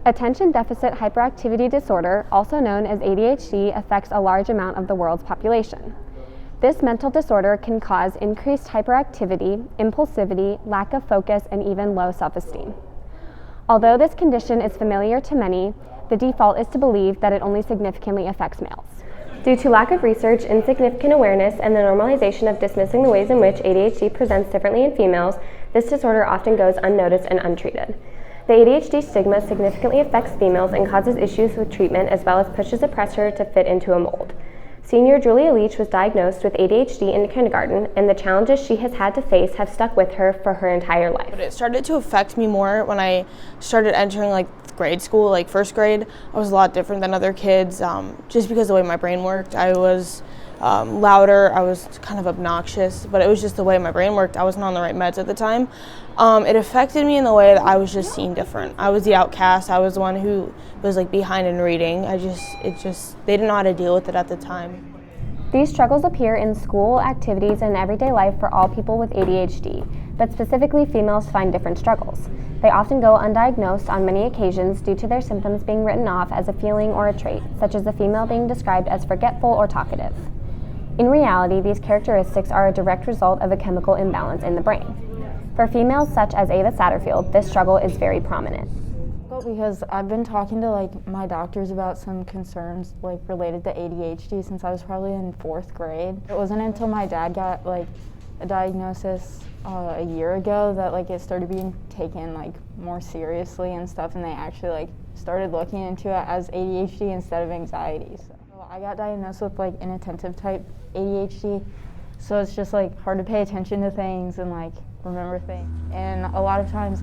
Attention deficit hyperactivity disorder, also known as ADHD, affects a large amount of the world's population. This mental disorder can cause increased hyperactivity, impulsivity, lack of focus, and even low self-esteem. Although this condition is familiar to many, the default is to believe that it only significantly affects males. Due to lack of research, insignificant awareness, and the normalization of dismissing the ways in which ADHD presents differently in females, this disorder often goes unnoticed and untreated. The ADHD stigma significantly affects females and causes issues with treatment as well as pushes the pressure to fit into a mold. Senior Julia Leach was diagnosed with ADHD in kindergarten, and the challenges she has had to face have stuck with her for her entire life. But it started to affect me more when I started entering grade school, first grade. I was a lot different than other kids, just because of the way my brain worked. I was louder, I was kind of obnoxious, but it was just the way my brain worked. I wasn't on the right meds at the time. It affected me in the way that I was just seen different. I was the outcast. I was the one who was behind in reading. They didn't know how to deal with it at the time. These struggles appear in school, activities, and everyday life for all people with ADHD, but specifically females find different struggles. They often go undiagnosed on many occasions due to their symptoms being written off as a feeling or a trait, such as the female being described as forgetful or talkative. In reality, these characteristics are a direct result of a chemical imbalance in the brain. For females such as Ava Satterfield, this struggle is very prominent. Because I've been talking to my doctors about some concerns related to ADHD since I was probably in 4th grade. It wasn't until my dad got a diagnosis a year ago that it started being taken more seriously and stuff, and they actually started looking into it as ADHD instead of anxiety. So I got diagnosed with inattentive type ADHD, so it's just hard to pay attention to things and remember things. And a lot of times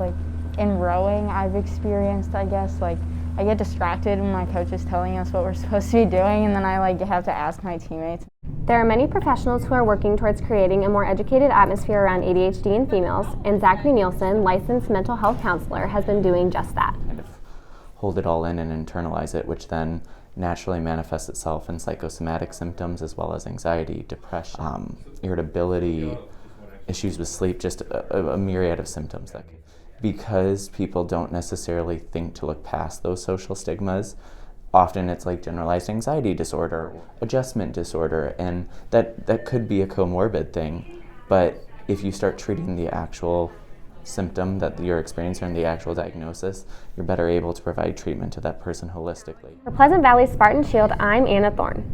in rowing I've experienced, I get distracted when my coach is telling us what we're supposed to be doing, and then I have to ask my teammates. There are many professionals who are working towards creating a more educated atmosphere around ADHD in females, and Zachary Nielsen, licensed mental health counselor, has been doing just that. Kind of hold it all in and internalize it, which then naturally manifests itself in psychosomatic symptoms as well as anxiety, depression, irritability, issues with sleep, just a myriad of symptoms. Because people don't necessarily think to look past those social stigmas, often it's generalized anxiety disorder, adjustment disorder, and that could be a comorbid thing. But if you start treating the actual symptom that you're experiencing and the actual diagnosis, you're better able to provide treatment to that person holistically. For Pleasant Valley Spartan Shield, I'm Anna Thorne.